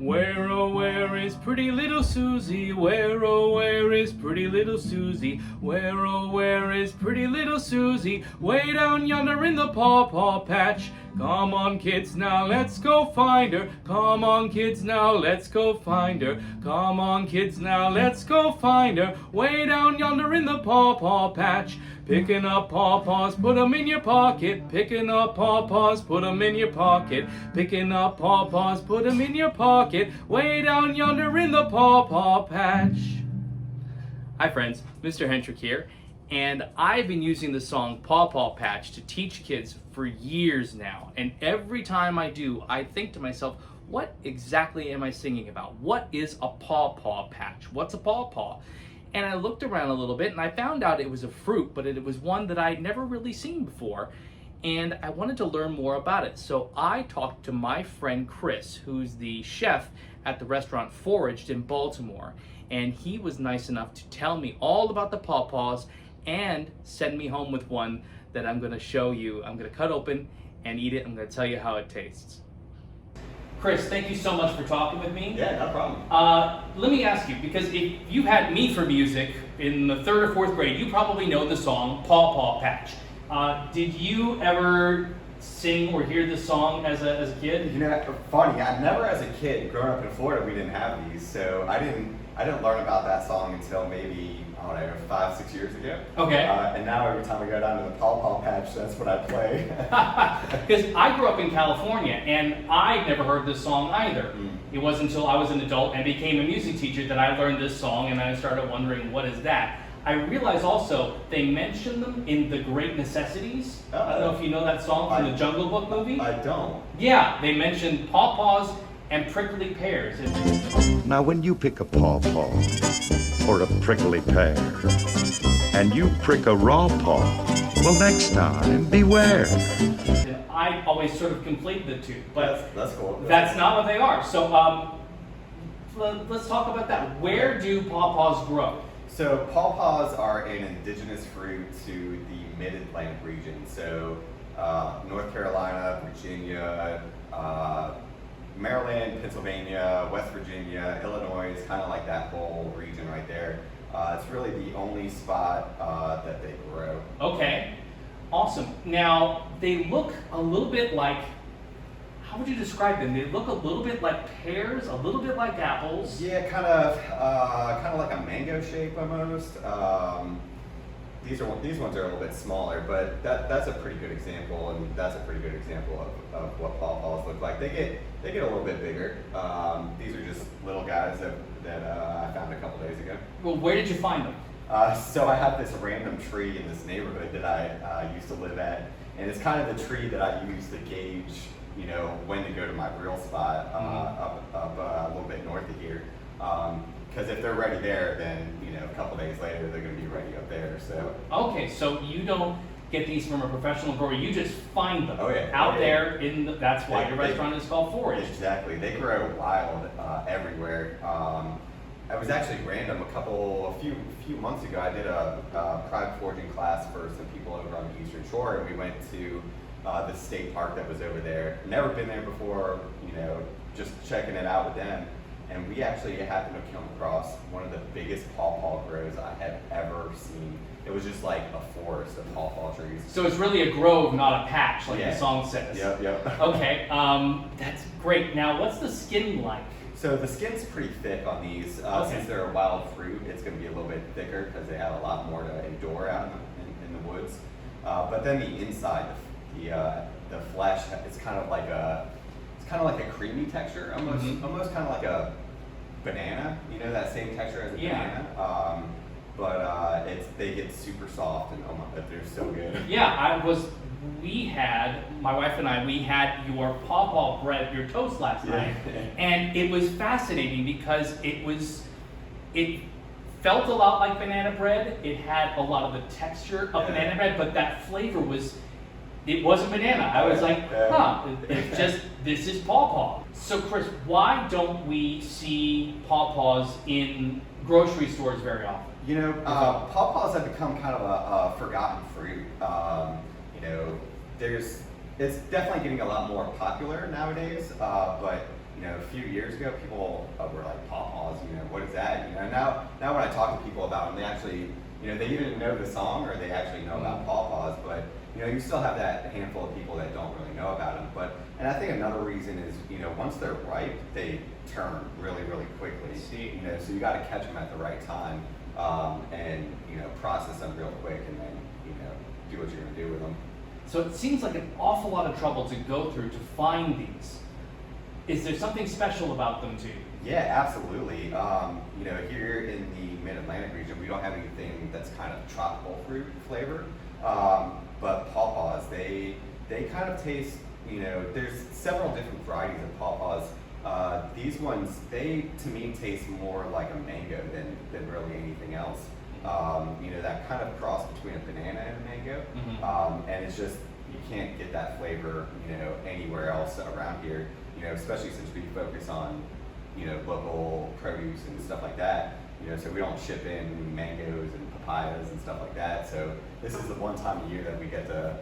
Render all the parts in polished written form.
Where, oh, where is pretty little Susie? Where, oh, where is pretty little Susie? Where, oh, where is pretty little Susie? Way down yonder in the paw-paw patch. Come on, kids, now let's go find her. Come on, kids, now let's go find her. Come on, kids, now let's go find her. Way down yonder in the paw-paw patch. Picking up paw-paws, put 'em in your pocket. Picking up paw-paws, put 'em in your pocket. Picking up paw-paws, put 'em in your pocket. Way down yonder in the paw-paw patch. Hi friends, Mr. Hentrick here, and I've been using the song Paw Paw Patch to teach kids for years now. And every time I do, I think to myself, what exactly am I singing about? What is a paw paw patch? What's a paw paw? And I looked around a little bit and I found out it was a fruit, but it was one that I'd never really seen before. And I wanted to learn more about it. So I talked to my friend Chris, who's the chef at the restaurant Foraged in Baltimore. And he was nice enough to tell me all about the pawpaws and send me home with one that I'm gonna show you. I'm gonna cut open and eat it. I'm gonna tell you how it tastes. Chris, thank you so much for talking with me. Yeah, no problem. Let me ask you, because if you had me for music in the 3rd or 4th grade, you probably know the song Paw Paw Patch. Did you ever sing or hear this song as a kid? You know, funny, I never as a kid, growing up in Florida, we didn't have these, so I didn't learn about that song until maybe, I don't know, 5, 6 years ago. Okay. And now every time I go down to the Paw Paw Patch, that's what I play. Because I grew up in California and I'd never heard this song either. It wasn't until I was an adult and became a music teacher that I learned this song, and I started wondering, what is that? I realized also they mention them in The Great Necessities. I don't know if you know that song from the Jungle Book movie. I don't. Yeah, they mentioned pawpaws and prickly pears. Now when you pick a pawpaw or a prickly pear and you prick a raw paw, well, next time beware. I always sort of conflate the two, but That's cool. that's not what they are. So let's talk about that. Where do pawpaws grow? So pawpaws are an indigenous fruit to the Mid-Atlantic region. So North Carolina, Virginia, Maryland, Pennsylvania, West Virginia, Illinois, kind of like that whole region right there. It's really the only spot that they grow. Okay, awesome. Now, they look a little bit like, how would you describe them? They look a little bit like pears, a little bit like apples. Yeah, kind of like a mango shape almost. These ones are a little bit smaller, but that's a pretty good example, and that's a pretty good example of what pawpaws look like. They get a little bit bigger. These are just little guys that I found a couple days ago. Well, where did you find them? So I have this random tree in this neighborhood that I used to live at, and it's kind of the tree that I use to gauge, you know, when to go to my grill spot up a little bit north of here. Because if they're ready there, then, you know, a couple days later they're going to be ready up there. So Okay, so you don't get these from a professional grower, you just find them Yeah. there in the, that's why your They- restaurant is called Foraged. Exactly, they grow wild everywhere. I was actually random a few months ago. I did a private foraging class for some people over on the Eastern Shore, and we went to the state park that was over there. Never been there before, you know, just checking it out with them. And we actually happened to come across one of the biggest pawpaw groves I have ever seen. It was just like a forest of pawpaw trees. So it's really a grove, not a patch, like Yeah. the song says. Yep. Okay, that's great. Now, what's the skin like? So the skin's pretty thick on these. Since they're a wild fruit, it's going to be a little bit thicker because they have a lot more to endure out in the woods. But then the inside, the flesh, it's kind of like a creamy texture, almost kind of like a banana. You know, that same texture as a banana. But they get super soft, and oh my, they're so good. Yeah, my wife and I, we had your pawpaw bread, your toast last night, and it was fascinating because it felt a lot like banana bread. It had a lot of the texture of banana bread, but that flavor it wasn't banana. I was like, it's just, this is pawpaw. So Chris, why don't we see pawpaws in grocery stores very often? You know, pawpaws have become kind of a forgotten fruit. You know, it's definitely getting a lot more popular nowadays, but a few years ago, people were like, pawpaws, what is that? Now when I talk to people about them, they actually, they either know the song or they actually know about pawpaws, but you still have that handful of people that don't really know about them. And I think another reason is, once they're ripe, they turn really, really quickly. So you got to catch them at the right time, and process them real quick, and then do what you're going to do with them. So it seems like an awful lot of trouble to go through to find these. Is there something special about them to you? Yeah, absolutely. Here in the Mid-Atlantic region, we don't have anything that's kind of tropical fruit flavor. But pawpaws, they kind of taste, there's several different varieties of pawpaws. These ones, they to me taste more like a mango than really anything else. That kind of cross between a banana and a mango. Mm-hmm. And it's just, you can't get that flavor, anywhere else around here, especially since we focus on, local produce and stuff like that. So we don't ship in mangoes and papayas and stuff like that. So this is the one time of year that we get to,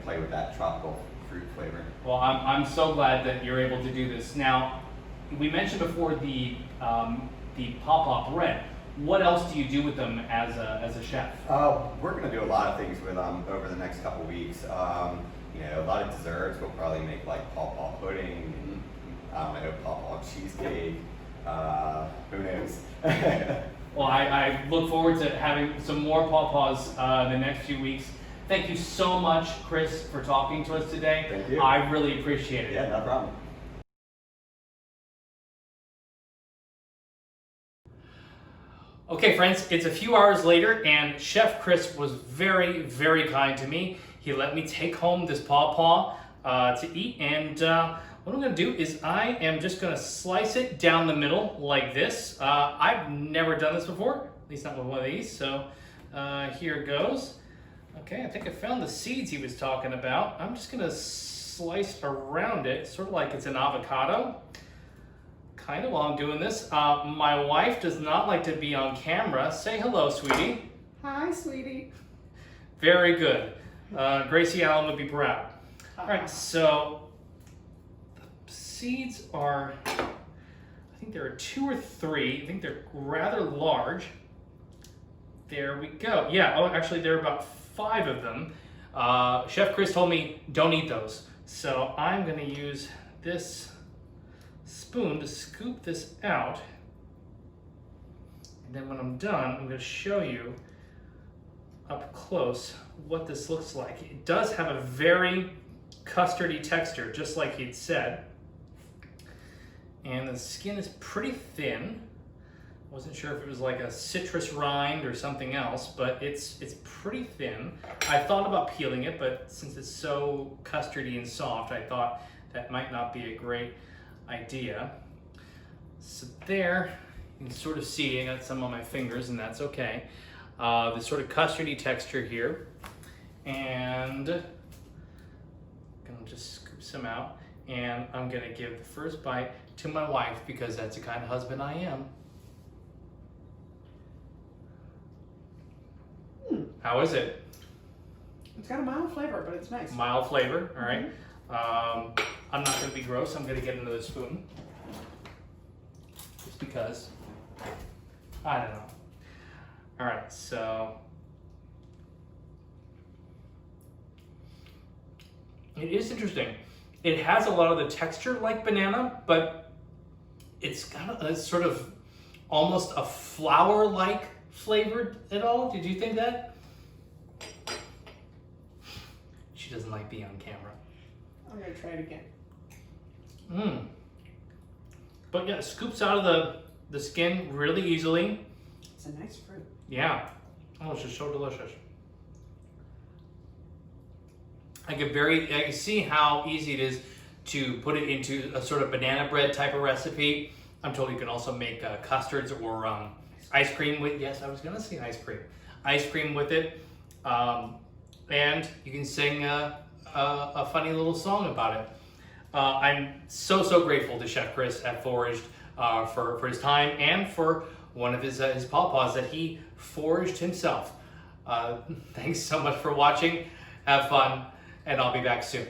play with that tropical fruit flavor. Well, I'm so glad that you're able to do this. Now, we mentioned before the pawpaw bread. What else do you do with them as a chef? We're going to do a lot of things with them over the next couple weeks. A lot of desserts. We'll probably make like pawpaw pudding, and, I don't know, pawpaw cheesecake. Who knows? Well, I look forward to having some more pawpaws the next few weeks. Thank you so much, Chris, for talking to us today. Thank you. I really appreciate it. Yeah, no problem. Okay, friends, it's a few hours later, and Chef Chris was very, very kind to me. He let me take home this pawpaw to eat, and what I'm going to do is I am just going to slice it down the middle like this. I've never done this before, at least not with one of these, so here it goes. Okay, I think I found the seeds he was talking about. I'm just going to slice around it, sort of like it's an avocado. Kind of while I'm doing this. My wife does not like to be on camera. Say hello, sweetie. Hi, sweetie. Very good. Gracie Allen would be proud. All right, so the seeds are, I think there are 2 or 3. I think they're rather large. There we go. Yeah, oh, actually there are about 5 of them. Chef Chris told me don't eat those. So I'm gonna use this spoon to scoop this out, and then when I'm done, I'm going to show you up close what this looks like. It does have a very custardy texture, just like he'd said, and the skin is pretty thin. Wasn't sure if it was like a citrus rind or something else, but it's pretty thin. I thought about peeling it, but since it's so custardy and soft, I thought that might not be a great idea. So there, you can sort of see, I got some on my fingers, and that's okay. The sort of custardy texture here. And I'm gonna just scoop some out, and I'm gonna give the first bite to my wife because that's the kind of husband I am. How is it? It's got a mild flavor, but it's nice. Mild flavor, all right. I'm not going to be gross. I'm going to get another spoon. Just because. I don't know. All right, so. It is interesting. It has a lot of the texture like banana, but it's got a sort of almost a flour-like flavor at all. Did you think that? She doesn't like being on camera. I'm gonna try it again. But yeah, it scoops out of the skin really easily. It's a nice fruit. Yeah. Oh, it's just so delicious. I can see how easy it is to put it into a sort of banana bread type of recipe. I'm told you can also make custards or ice cream with, yes, I was gonna say ice cream. Ice cream with it. And you can sing a funny little song about it. I'm so grateful to Chef Chris at Foraged for his time and for one of his pawpaws that he foraged himself. Thanks so much for watching. Have fun, and I'll be back soon.